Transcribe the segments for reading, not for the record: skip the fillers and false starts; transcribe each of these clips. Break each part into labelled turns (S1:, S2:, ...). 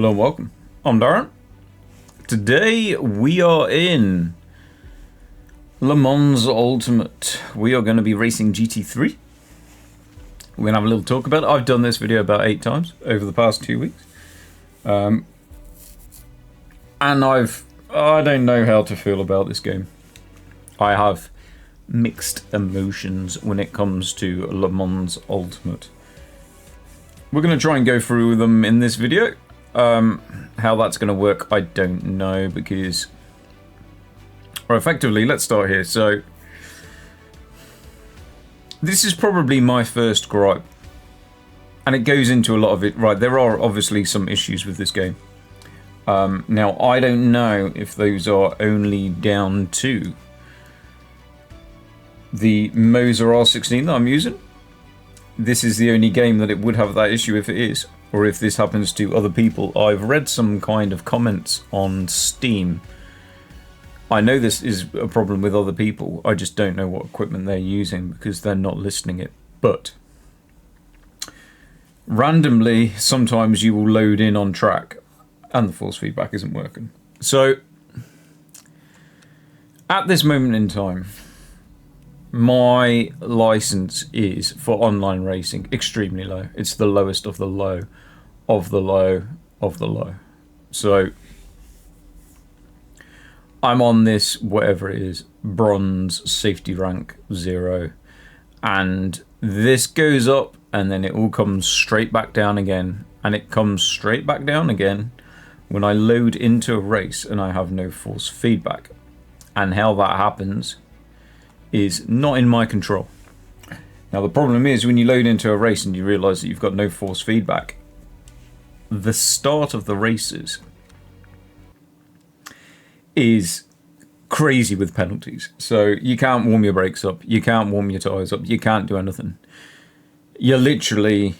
S1: Hello and welcome. I'm Darren. Today we are in Le Mans Ultimate. We are going to be racing GT3. We're going to have a little talk about it. I've done this video about 8 times over the past 2 weeks. And I don't know how to feel about this game. I have mixed emotions when it comes to Le Mans Ultimate. We're going to try and go through them in this video. How that's going to work, I don't know, because... Or effectively, let's start here. So, this is probably my first gripe. And it goes into a lot of it. Right, there are obviously some issues with this game. Now, I don't know if those are only down to the Moser R16 that I'm using. This is the only game that it would have that issue if it is. Or if this happens to other people. I've read some kind of comments on Steam. I know this is a problem with other people. I just don't know what equipment they're using because they're not listening it. But randomly, sometimes you will load in on track and the force feedback isn't working. So at this moment in time, my license is for online racing extremely low. It's the lowest of the low of the low of the low. So I'm on this, whatever it is, bronze, safety rank 0, and this goes up and then it all comes straight back down again, and it comes straight back down again when I load into a race and I have no force feedback. And how that happens is not in my control. Now the problem is when you load into a race and you realise that you've got no force feedback, the start of the races is crazy with penalties. So you can't warm your brakes up, you can't warm your tyres up, you can't do anything. You're literally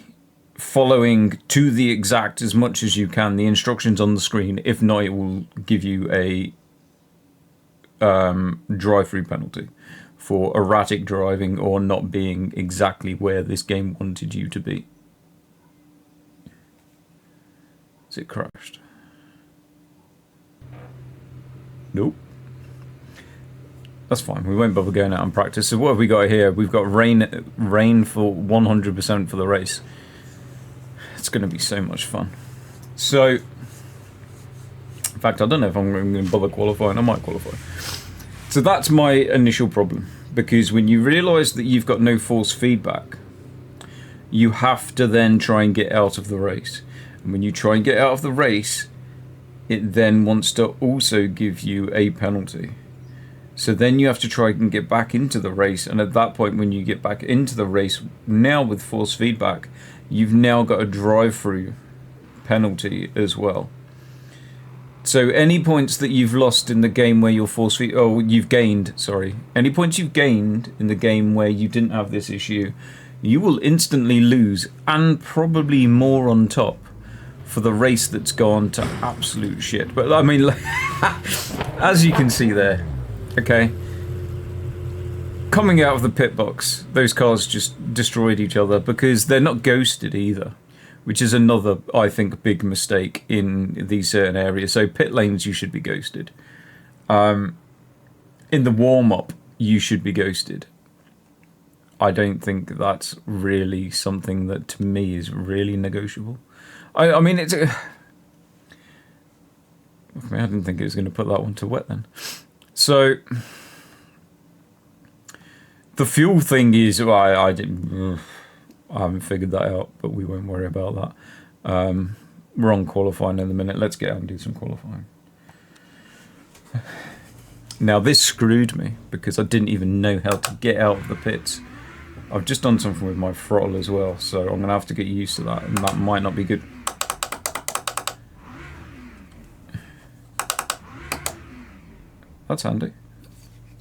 S1: following to the exact as much as you can the instructions on the screen. If not, it will give you a drive-through penalty for erratic driving or not being exactly where this game wanted you to be. Is it crashed? Nope. That's fine. We won't bother going out and practice. So what have we got here? We've got rain for 100% for the race. It's going to be so much fun. So, in fact, I don't know if I'm going to bother qualifying. I might qualify. So that's my initial problem. Because when you realise that you've got no force feedback, you have to then try and get out of the race. And when you try and get out of the race, it then wants to also give you a penalty. So then you have to try and get back into the race. And at that point, when you get back into the race, now with force feedback, you've now got a drive-through penalty as well. So any points that you've lost in the game where your force feed, you've gained, sorry. Any points you've gained in the game where you didn't have this issue, you will instantly lose, and probably more on top for the race that's gone to absolute shit. But I mean, as you can see there, okay, coming out of the pit box, those cars just destroyed each other because they're not ghosted either, which is another, I think, big mistake in these certain areas. So pit lanes, you should be ghosted. In the warm-up, you should be ghosted. I don't think that's really something that, to me, is really negotiable. I mean, it's... I didn't think it was going to put that one to wet then. So... The fuel thing is... Well, I haven't figured that out, but we won't worry about that. We're on qualifying in a minute. Let's get out and do some qualifying. Now, this screwed me because I didn't even know how to get out of the pits. I've just done something with my throttle as well, so I'm going to have to get used to that, and that might not be good. That's handy.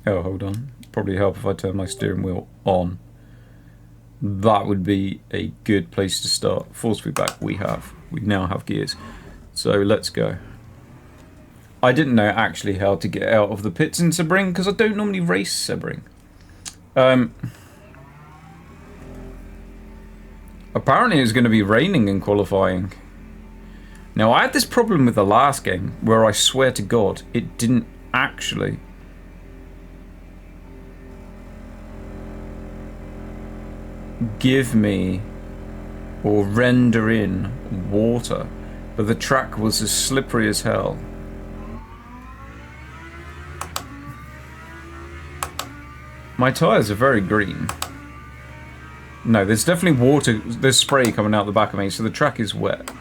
S1: Oh, hold on. Probably help if I turn my steering wheel on. That would be a good place to start. Force feedback we have. We now have gears. So let's go. I didn't know actually how to get out of the pits in Sebring because I don't normally race Sebring. Apparently it's going to be raining in qualifying. Now, I had this problem with the last game where I swear to God, it didn't actually give me or render in water, but the track was as slippery as hell. My tyres are very green. No, there's definitely water, there's spray coming out the back of me, so the track is wet.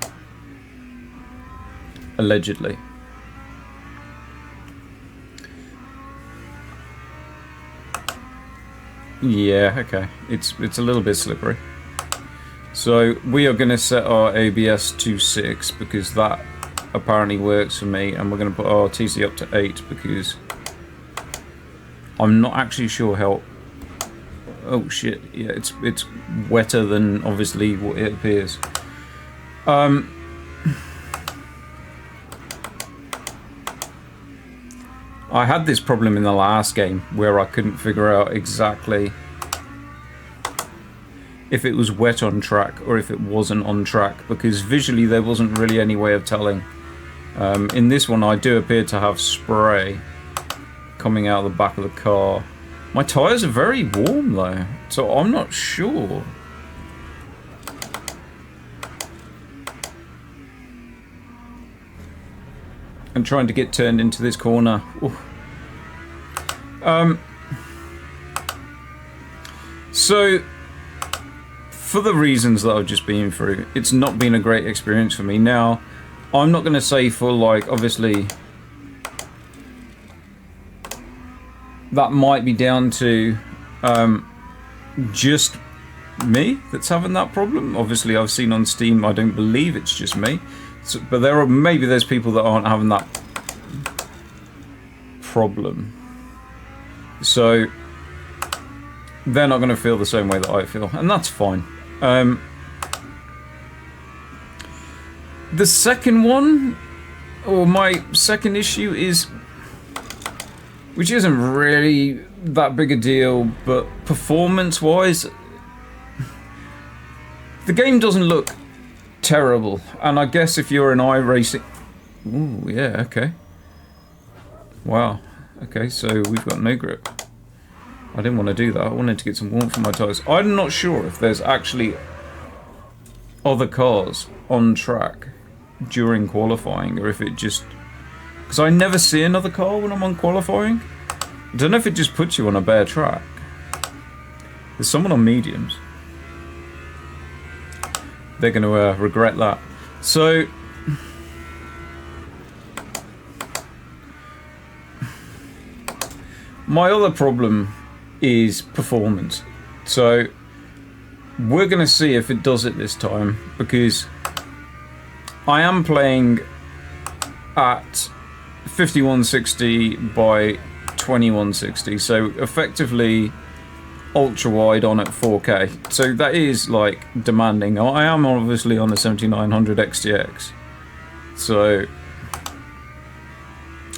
S1: Allegedly. Yeah, okay. It's a little bit slippery. So we are going to set our ABS to 6 because that apparently works for me, and we're going to put our TC up to 8 because I'm not actually sure how... Oh shit, yeah, it's wetter than obviously what it appears. I had this problem in the last game where I couldn't figure out exactly if it was wet on track or if it wasn't on track, because visually there wasn't really any way of telling. In this one I do appear to have spray coming out of the back of the car. My tyres are very warm though, so I'm not sure. I'm trying to get turned into this corner. So, for the reasons that I've just been through, it's not been a great experience for me. Now, I'm not going to say for, like, obviously, that might be down to just me that's having that problem. Obviously, I've seen on Steam, I don't believe it's just me. So, but maybe there's people that aren't having that problem. So they're not going to feel the same way that I feel, and that's fine. The second one, or my second issue is, which isn't really that big a deal, but performance-wise, the game doesn't look terrible, and I guess if you're an iRacing... Ooh, yeah, okay. Wow. Okay, so we've got no grip. I didn't want to do that. I wanted to get some warmth from my tyres. I'm not sure if there's actually other cars on track during qualifying, or if it just... Because I never see another car when I'm on qualifying. I don't know if it just puts you on a bare track. There's someone on mediums. They're going to regret that. So, my other problem is performance. So, we're going to see if it does it this time, because I am playing at 5160 by 2160, so effectively ultra wide on at 4K, so that is like demanding. I am obviously on the 7900 XTX, so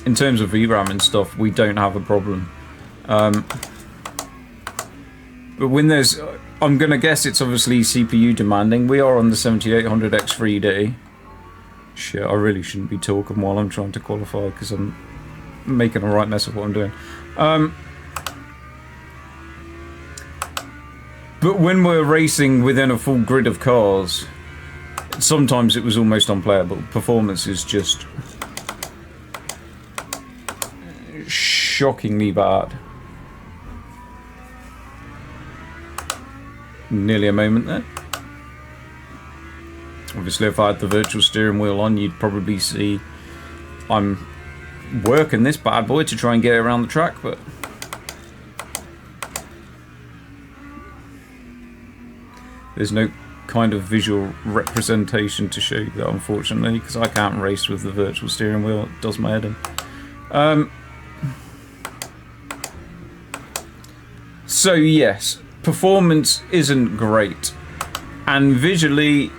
S1: in terms of VRAM and stuff we don't have a problem, but when there's, I'm gonna guess it's obviously CPU demanding. We are on the 7800 X3D. Shit, I really shouldn't be talking while I'm trying to qualify because I'm making a right mess of what I'm doing. But when we're racing within a full grid of cars, sometimes it was almost unplayable. Performance is just shockingly bad. Nearly a moment there. Obviously, if I had the virtual steering wheel on, you'd probably see I'm working this bad boy to try and get around the track, but there's no kind of visual representation to show you that, unfortunately, because I can't race with the virtual steering wheel. It does my head in. So yes, performance isn't great, and visually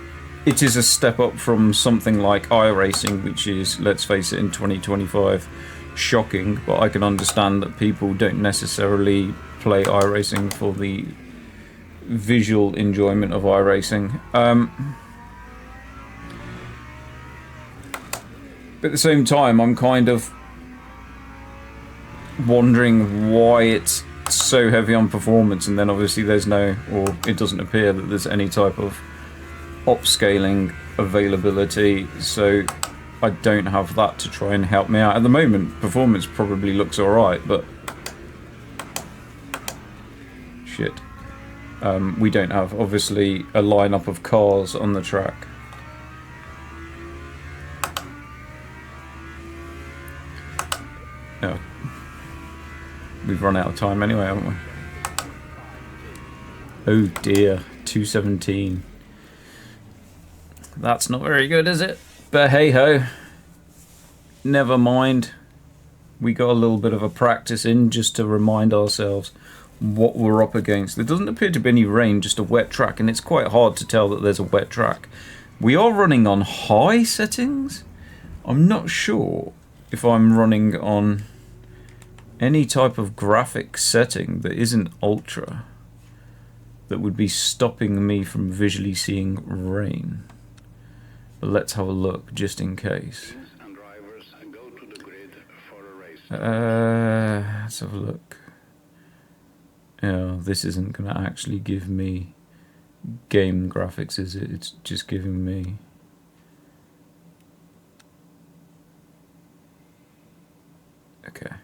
S1: it is a step up from something like iRacing, which is, let's face it, in 2025 shocking, but I can understand that people don't necessarily play iRacing for the visual enjoyment of iRacing. But at the same time, I'm kind of wondering why it's so heavy on performance, and then obviously there's no, or it doesn't appear that there's any type of upscaling availability, so I don't have that to try and help me out. At the moment, performance probably looks alright, but shit. We don't have, obviously, a lineup of cars on the track. Oh. We've run out of time anyway, haven't we? Oh dear, 217. That's not very good, is it? But hey ho. Never mind. We got a little bit of a practice in just to remind ourselves what we're up against. There doesn't appear to be any rain, just a wet track, and it's quite hard to tell that there's a wet track. We are running on high settings. I'm not sure if I'm running on any type of graphic setting that isn't ultra that would be stopping me from visually seeing rain. But let's have a look just in case. Let's have a look. Yeah, this isn't going to actually give me game graphics, is it? It's just giving me... Okay.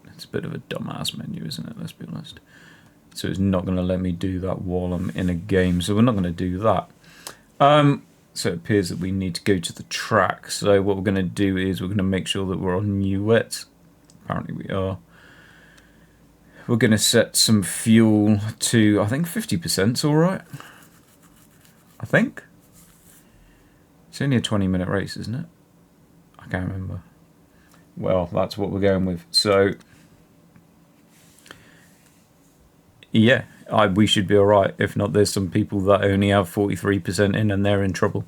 S1: It's a bit of a dumbass menu, isn't it? Let's be honest. So it's not going to let me do that while I'm in a game, so we're not going to do that. So it appears that we need to go to the track. So what we're going to do is we're going to make sure that we're on new wet. Apparently we are. We're going to set some fuel to, I think 50%'s alright. I think. It's only a 20-minute race, isn't it? I can't remember. Well, that's what we're going with. So, yeah, we should be alright. If not, there's some people that only have 43% in and they're in trouble.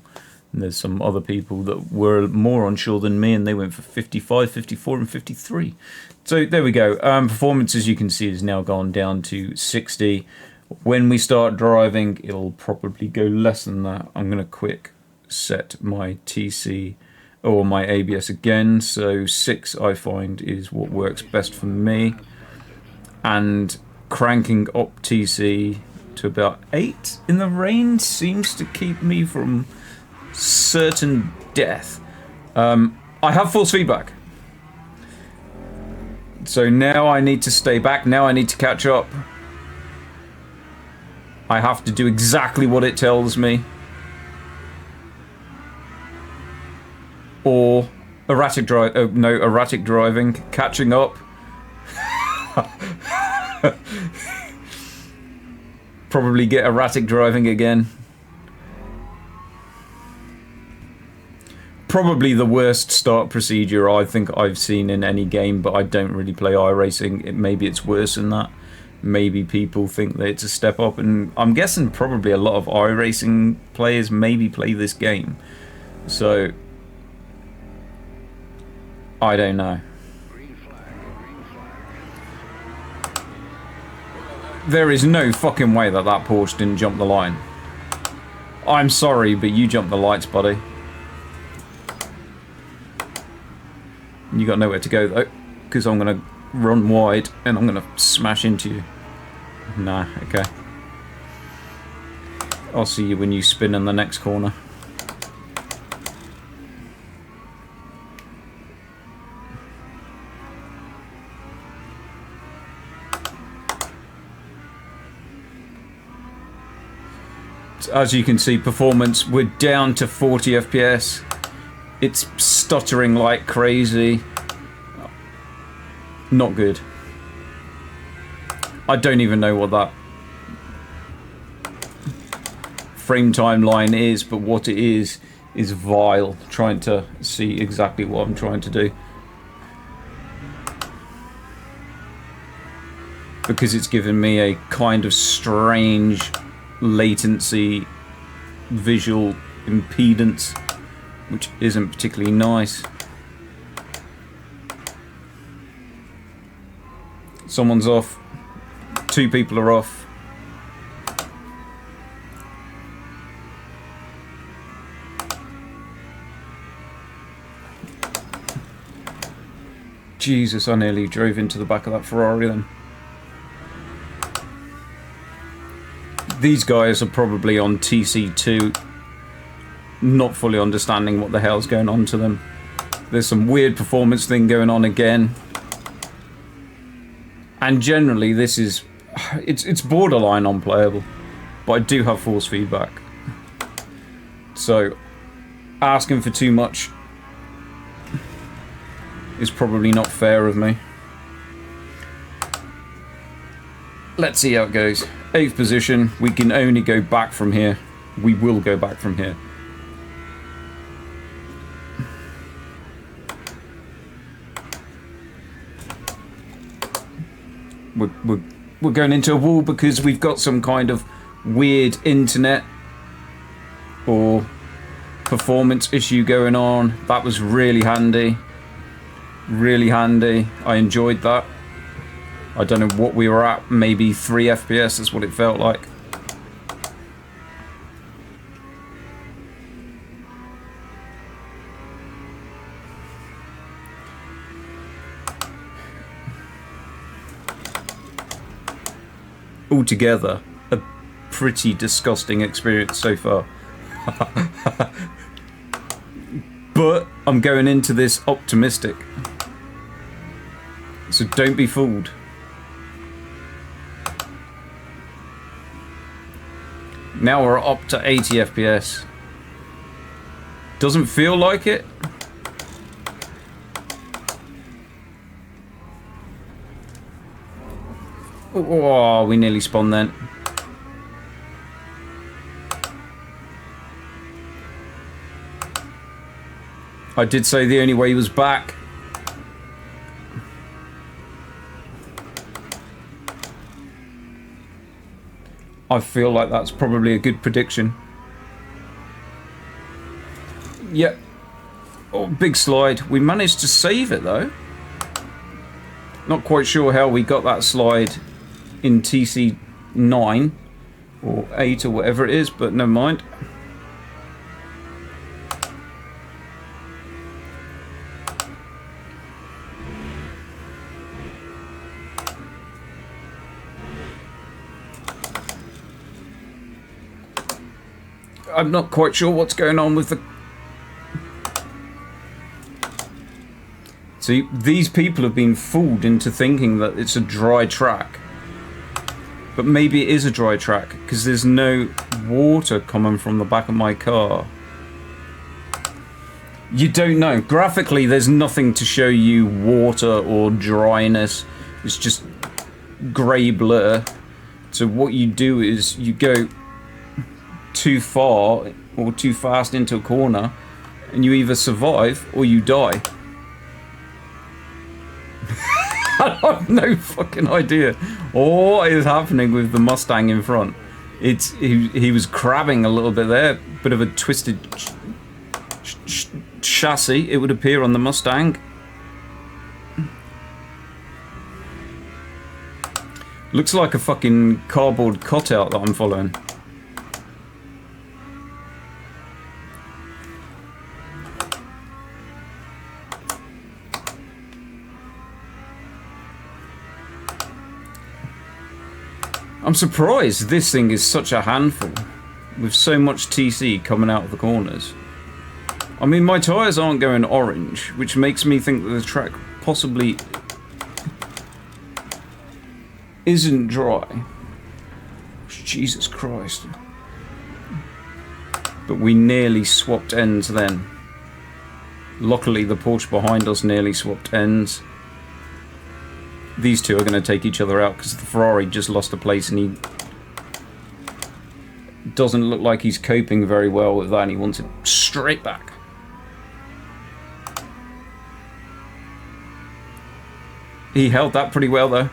S1: And there's some other people that were more unsure than me and they went for 55, 54 and 53. So there we go. Performance, as you can see, has now gone down to 60. When we start driving, it'll probably go less than that. I'm going to quick set my TC or my ABS again. So 6 I find is what works best for me. And cranking up TC to about 8 in the rain seems to keep me from certain death. I have force feedback. So now I need to stay back. Now I need to catch up. I have to do exactly what it tells me. Or erratic drive. Oh, no, erratic driving. Catching up. Probably get erratic driving again. Probably the worst start procedure I think I've seen in any game, but I don't really play iRacing. Maybe it's worse than that. Maybe people think that it's a step up, and I'm guessing probably a lot of iRacing players maybe play this game. So, I don't know. There is no fucking way that that Porsche didn't jump the line. I'm sorry, but you jumped the lights, buddy. You got nowhere to go though, because I'm gonna run wide and I'm gonna smash into you. Nah, okay. I'll see you when you spin in the next corner. As you can see, performance, we're down to 40 FPS. It's stuttering like crazy. Not good. I don't even know what that frame timeline is, but what it is vile. Trying to see exactly what I'm trying to do. Because it's given me a kind of strange latency visual impedance, which isn't particularly nice. Someone's off. 2 people are off. Jesus, I nearly drove into the back of that Ferrari then. These guys are probably on TC2, not fully understanding what the hell's going on to them. There's some weird performance thing going on again. And generally this is... It's borderline unplayable. But I do have force feedback. So, asking for too much is probably not fair of me. Let's see how it goes. 8th position. We can only go back from here. We will go back from here. We're going into a wall because we've got some kind of weird internet or performance issue going on. That was really handy. Really handy. I enjoyed that. I don't know what we were at. Maybe 3 FPS is what it felt like. Altogether, a pretty disgusting experience so far. But I'm going into this optimistic. So don't be fooled. Now we're up to 80 FPS. Doesn't feel like it. Oh, we nearly spun then. I did say the only way was back. I feel like that's probably a good prediction. Yep. Oh, big slide. We managed to save it though. Not quite sure how we got that slide in TC9 or 8 or whatever it is, but never mind. I'm not quite sure what's going on with the... See, these people have been fooled into thinking that it's a dry track. But maybe it is a dry track, because there's no water coming from the back of my car. You don't know. Graphically, there's nothing to show you water or dryness. It's just grey blur. So what you do is you go too far or too fast into a corner, and you either survive or you die. I have no fucking idea what is happening with the Mustang in front. It's he was crabbing a little bit there, bit of a twisted chassis, it would appear on the Mustang. Looks like a fucking cardboard cutout that I'm following. I'm surprised this thing is such a handful with so much TC coming out of the corners. I mean, my tyres aren't going orange, which makes me think that the track possibly isn't dry. Jesus Christ. But we nearly swapped ends then. Luckily, the Porsche behind us nearly swapped ends. These two are going to take each other out because the Ferrari just lost a place and he doesn't look like he's coping very well with that and he wants it straight back. He held that pretty well though.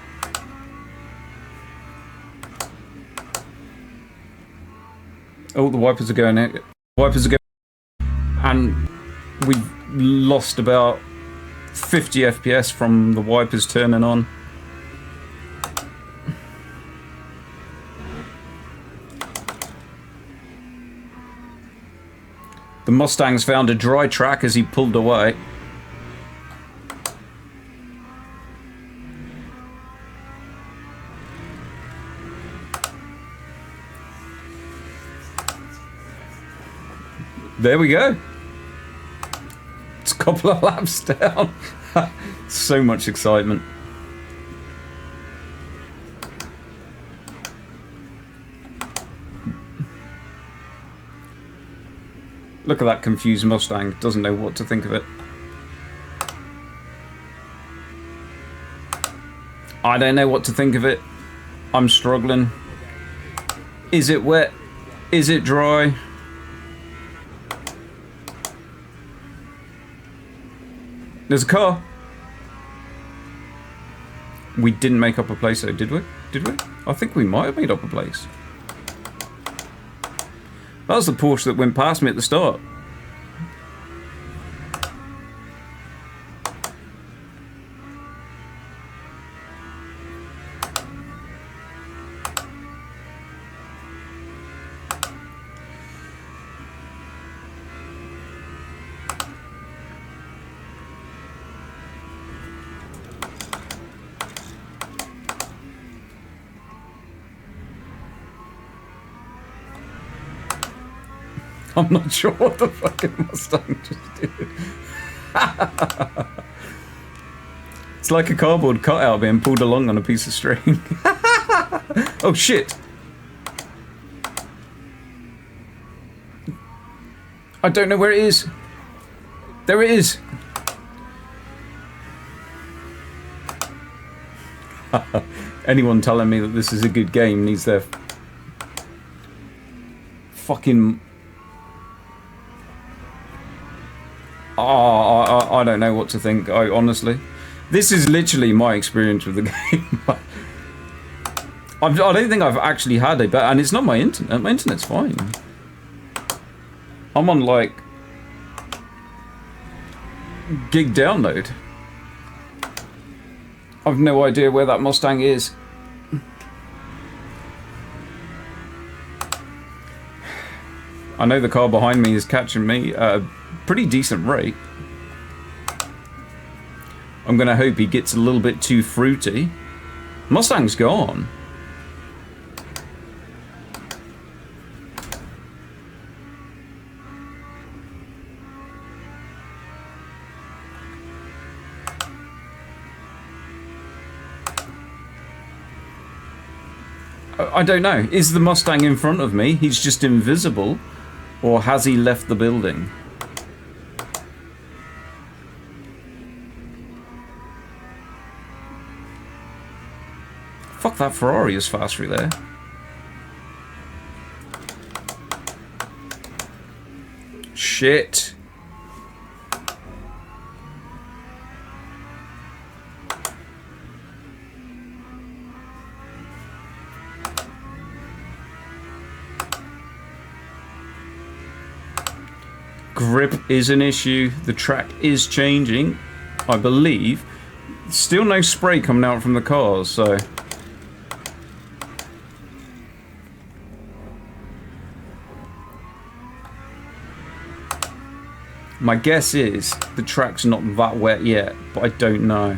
S1: Oh, the wipers are going out. Wipers are going, and we've lost about 50 FPS from the wipers turning on. The Mustang's found a dry track as he pulled away. There we go. It's a couple of laps down. So much excitement. Look at that confused Mustang. Doesn't know what to think of it. I don't know what to think of it. I'm struggling. Is it wet? Is it dry? There's a car. We didn't make up a place though, did we? Did we? I think we might have made up a place. That was the Porsche that went past me at the start. I'm not sure what the fucking Mustang just did. It's like a cardboard cutout being pulled along on a piece of string. Oh shit! I don't know where it is. There it is. Anyone telling me that this is a good game needs their fucking... I don't know what to think, honestly. This is literally my experience with the game. I don't think I've actually had a and it's not my internet. My internet's fine. I'm on, like, gig download. I've no idea where that Mustang is. I know the car behind me is catching me at a pretty decent rate. I'm gonna hope he gets a little bit too fruity. Mustang's gone. I don't know. Is the Mustang in front of me? He's just invisible. Or has he left the building? Fuck, that Ferrari is fast through there. Shit. Grip is an issue. The track is changing, I believe. Still no spray coming out from the cars, so... My guess is the track's not that wet yet, but I don't know.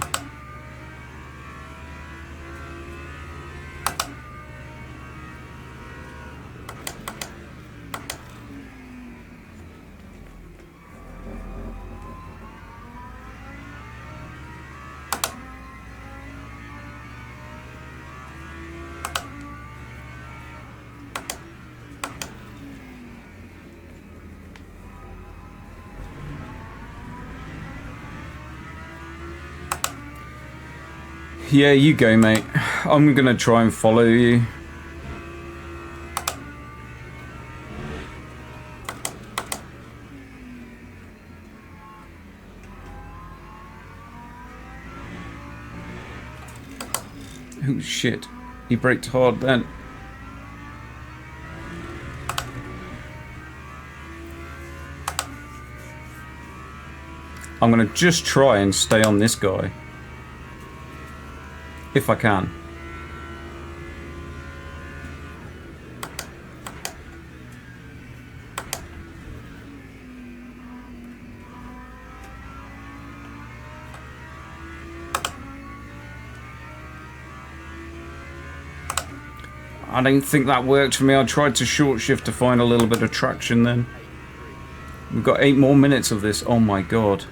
S1: Yeah, you go, mate. I'm gonna try and follow you. Oh shit, he braked hard then. I'm gonna just try and stay on this guy. If I can. I don't think that worked for me. I tried to short shift to find a little bit of traction then. We've got 8 more minutes of this. Oh my god.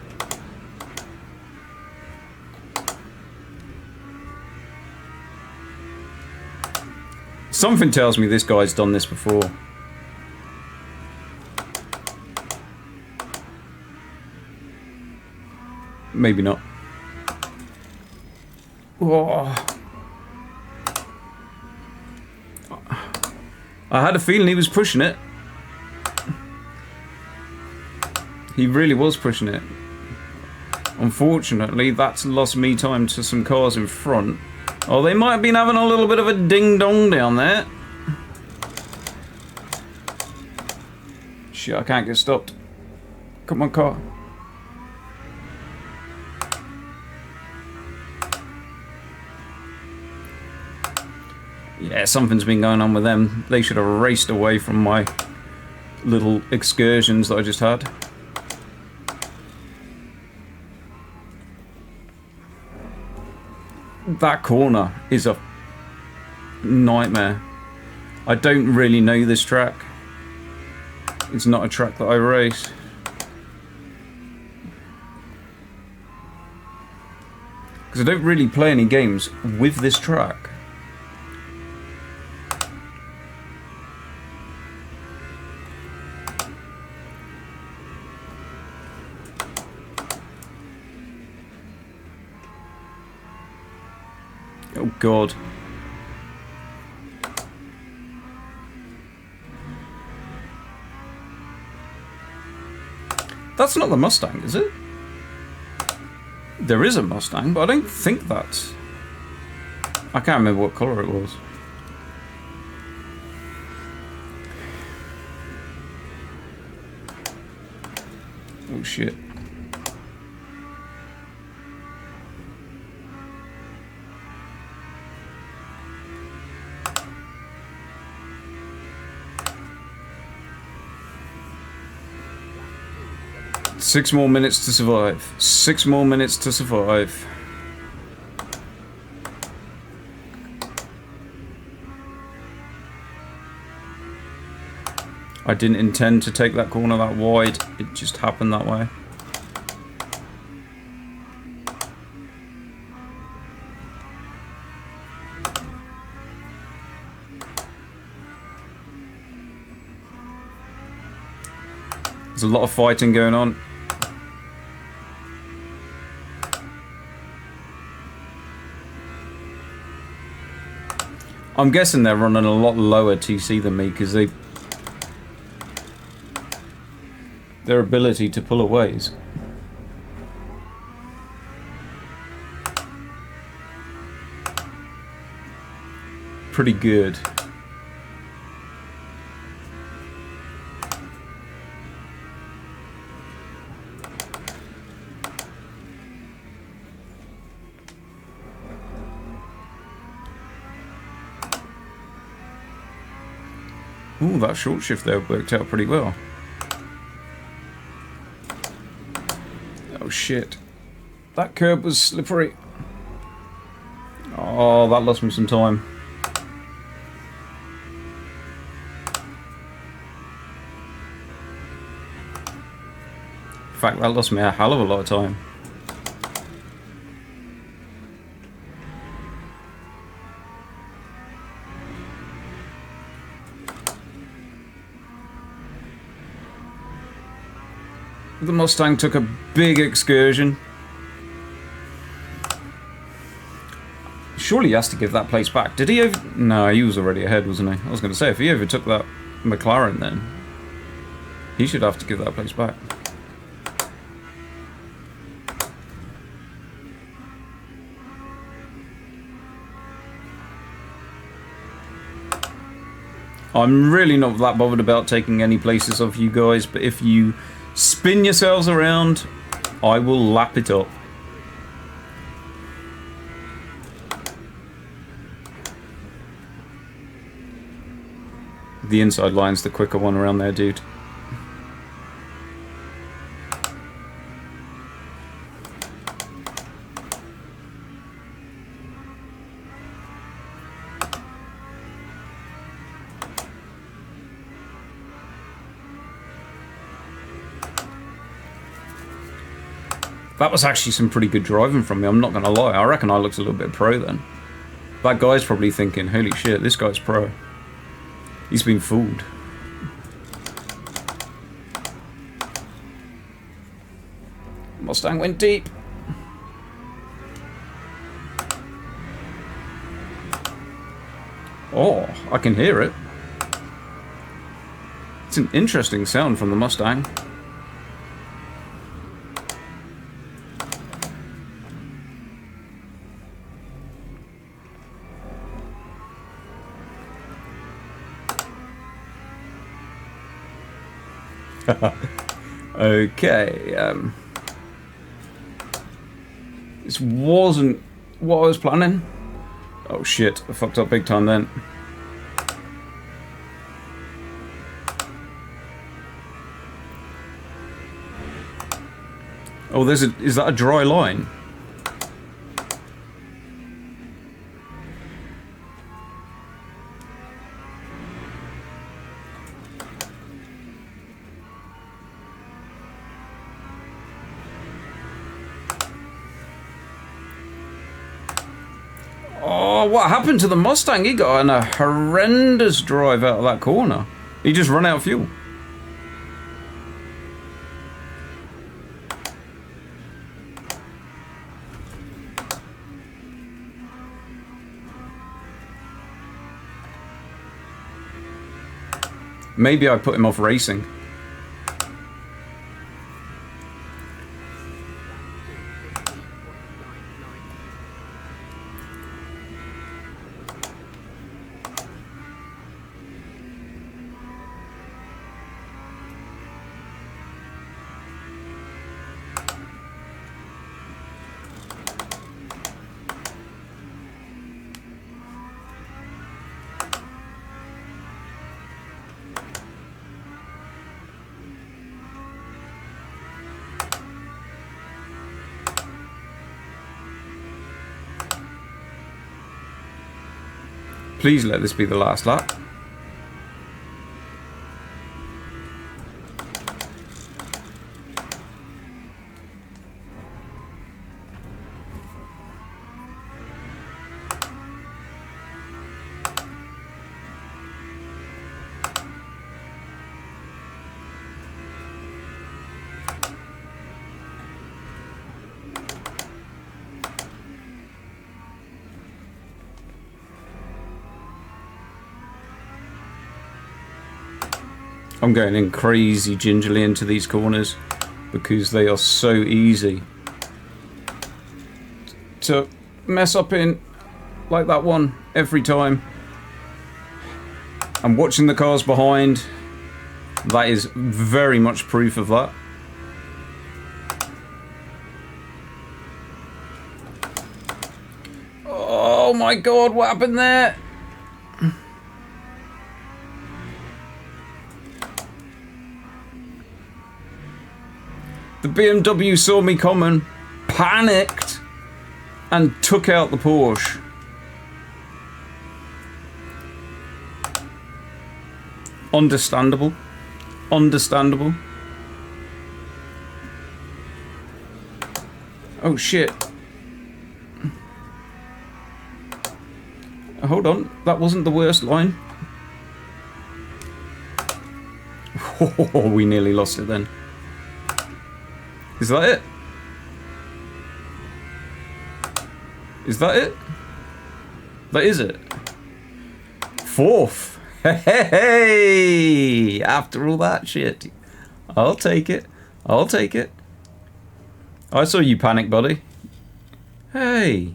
S1: Something tells me this guy's done this before. Maybe not. Whoa. I had a feeling he was pushing it. He really was pushing it. Unfortunately, that's lost me time to some cars in front. Oh, they might have been having a little bit of a ding-dong down there. Shit, I can't get stopped. Come on, car. Yeah, something's been going on with them. They should have raced away from my little excursions that I just had. That corner is a nightmare. I don't really know this track. It's not a track that I race. Because I don't really play any games with this track. Oh god. That's not the Mustang, is it? There is a Mustang, but I don't think that's... I can't remember what colour it was. Oh shit. Six more minutes to survive. 6 more minutes to survive. I didn't intend to take that corner that wide. It just happened that way. There's a lot of fighting going on. I'm guessing they're running a lot lower TC than me because their ability to pull away is pretty good. Ooh, that short shift there worked out pretty well. Oh shit. That curb was slippery. Oh, that lost me some time. In fact, that lost me a hell of a lot of time. The Mustang took a big excursion. Surely he has to give that place back. Did he over... No, he was already ahead, wasn't he? I was going to say, if he overtook that McLaren then, he should have to give that place back. I'm really not that bothered about taking any places off you guys, but if you spin yourselves around, I will lap it up. The inside line's the quicker one around there, dude. That was actually some pretty good driving from me, I'm not going to lie. I reckon I looked a little bit pro then. That guy's probably thinking, holy shit, this guy's pro. He's been fooled. Mustang went deep. Oh, I can hear it. It's an interesting sound from the Mustang. Okay, this wasn't what I was planning. Oh shit, I fucked up big time then. Oh, is that a dry line? Oh, what happened to the Mustang? He got on a horrendous drive out of that corner. He just ran out of fuel. Maybe I put him off racing. Please let this be the last lap. I'm going in crazy gingerly into these corners because they are so easy to mess up in, like that one every time. I'm watching the cars behind. That is very much proof of that. Oh my god, what happened there? The BMW saw me coming, panicked, and took out the Porsche. Understandable. Understandable. Oh shit. Hold on, that wasn't the worst line. Oh, we nearly lost it then. Is that it? Is that it? That is it. Fourth. Hey! After all that shit. I'll take it. I'll take it. I saw you panic, buddy. Hey.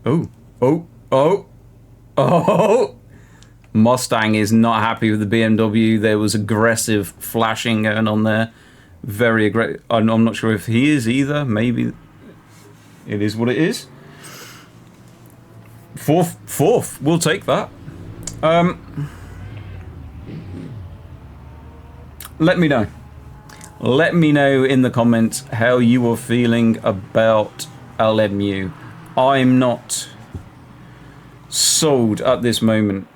S1: Oh. Oh. Oh. Oh. Mustang is not happy with the BMW. There was aggressive flashing going on there. Very aggressive. I'm not sure if he is either. Maybe it is what it is. Fourth. We'll take that. Let me know. Let me know in the comments how you are feeling about LMU. I'm not sold at this moment.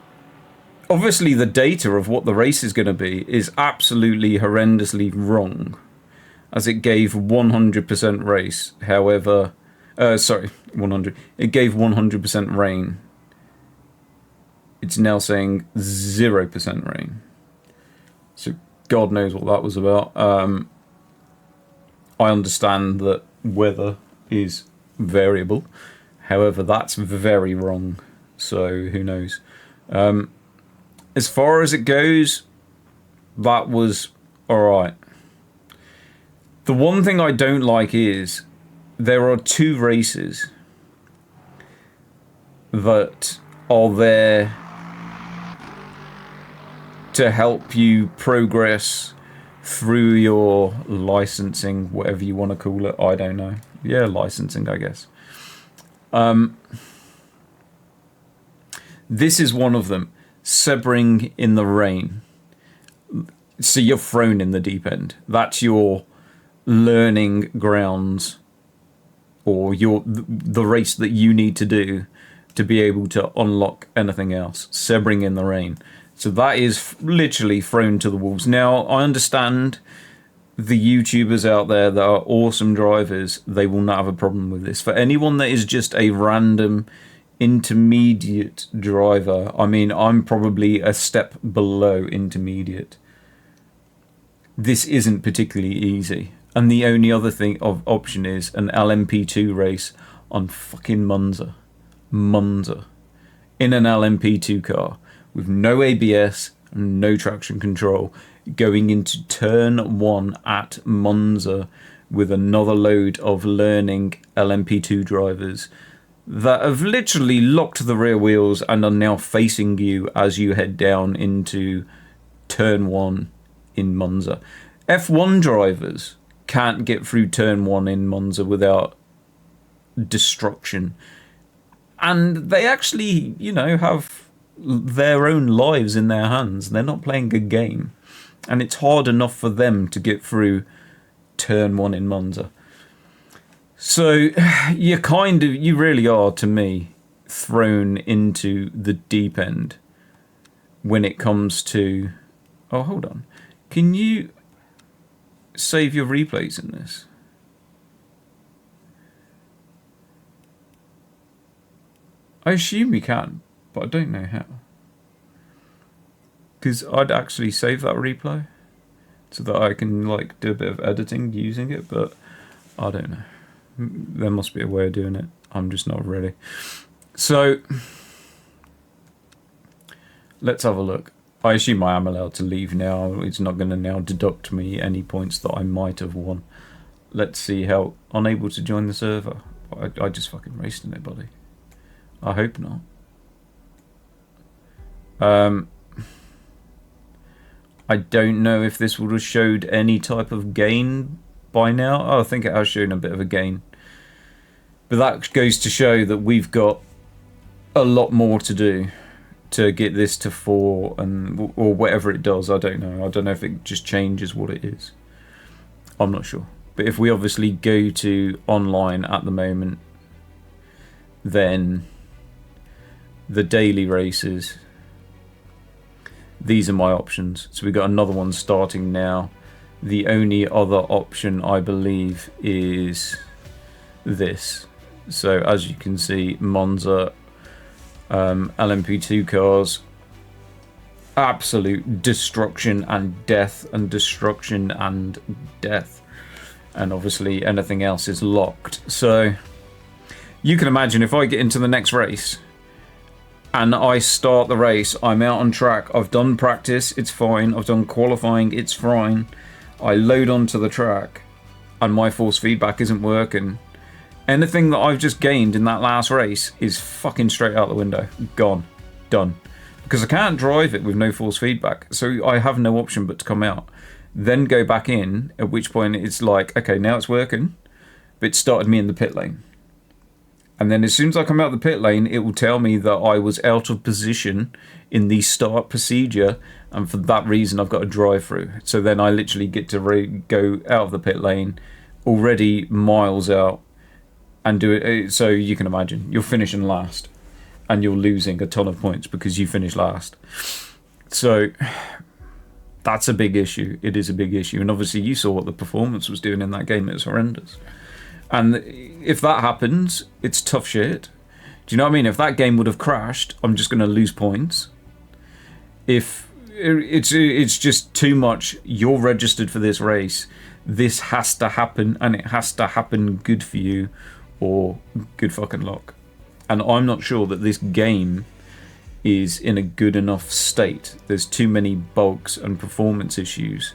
S1: Obviously, the data of what the race is going to be is absolutely horrendously wrong. as it gave 100% race. However, sorry, 100. It gave 100% rain. It's now saying 0% rain. So God knows what that was about. I understand that weather is variable. However, that's very wrong. So who knows? As far as it goes, that was alright. The one thing I don't like is there are 2 races that are there to help you progress through your licensing, whatever you want to call it. I don't know. Yeah, licensing, I guess. This is one of them. Sebring in the rain. So you're thrown in the deep end. That's your learning grounds, or the race that you need to do to be able to unlock anything else. Sebring in the rain. So that is literally thrown to the wolves. Now, I understand the YouTubers out there that are awesome drivers, they will not have a problem with this. For anyone that is just a random intermediate driver, I mean, I'm probably a step below intermediate. This isn't particularly easy. And the only other option is an LMP2 race on fucking Monza. In an LMP2 car with no ABS and no traction control, going into turn 1 at Monza with another load of learning LMP2 drivers that have literally locked the rear wheels and are now facing you as you head down into turn 1 in Monza. F1 drivers can't get through turn 1 in Monza without destruction. And they actually, you know, have their own lives in their hands. They're not playing a game. And it's hard enough for them to get through turn 1 in Monza. So you really are, to me, thrown into the deep end when it comes to... Oh, hold on. Can you save your replays in this? I assume you can, but I don't know how. Because I'd actually save that replay so that I can like do a bit of editing using it, but I don't know. There must be a way of doing it. I'm just not ready. So let's have a look. I assume I am allowed to leave now. It's not going to now deduct me any points that I might have won. Let's see how... Unable to join the server. I just fucking raced in it, buddy. I hope not. I don't know if this would have showed any type of gain by now. Oh, I think it has shown a bit of a gain. But that goes to show that we've got a lot more to do to get this to 4 or whatever it does. I don't know. I don't know if it just changes what it is. I'm not sure. But if we obviously go to online at the moment, then the daily races, these are my options. So we've got another one starting now. The only other option, I believe, is this. So as you can see, Monza, LMP2 cars, absolute destruction and death and destruction and death. And obviously anything else is locked. So you can imagine if I get into the next race and I start the race, I'm out on track, I've done practice, it's fine, I've done qualifying, it's fine, I load onto the track and my force feedback isn't working. Anything that I've just gained in that last race is fucking straight out the window. Gone. Done. Because I can't drive it with no force feedback. So I have no option but to come out. Then go back in, at which point it's like, okay, now it's working. But it started me in the pit lane. And then as soon as I come out of the pit lane, it will tell me that I was out of position in the start procedure. And for that reason, I've got to drive through. So then I literally get to go out of the pit lane, already miles out, and do it. So you can imagine you're finishing last and you're losing a ton of points because you finished last. So That's a big issue. It is a big issue. And obviously you saw what the performance was doing in that game. It was horrendous. And if that happens, it's tough shit. Do you know what I mean? If that game would have crashed, I'm just going to lose points. If it's just too much, you're registered for this race, this has to happen, and it has to happen good for you, or good fucking luck. And I'm not sure that this game is in a good enough state. There's too many bugs and performance issues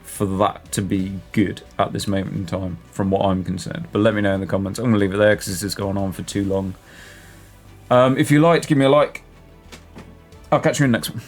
S1: for that to be good at this moment in time, from what I'm concerned. But let me know in the comments. I'm going to leave it there because this is going on for too long. If you liked, give me a like. I'll catch you in the next one.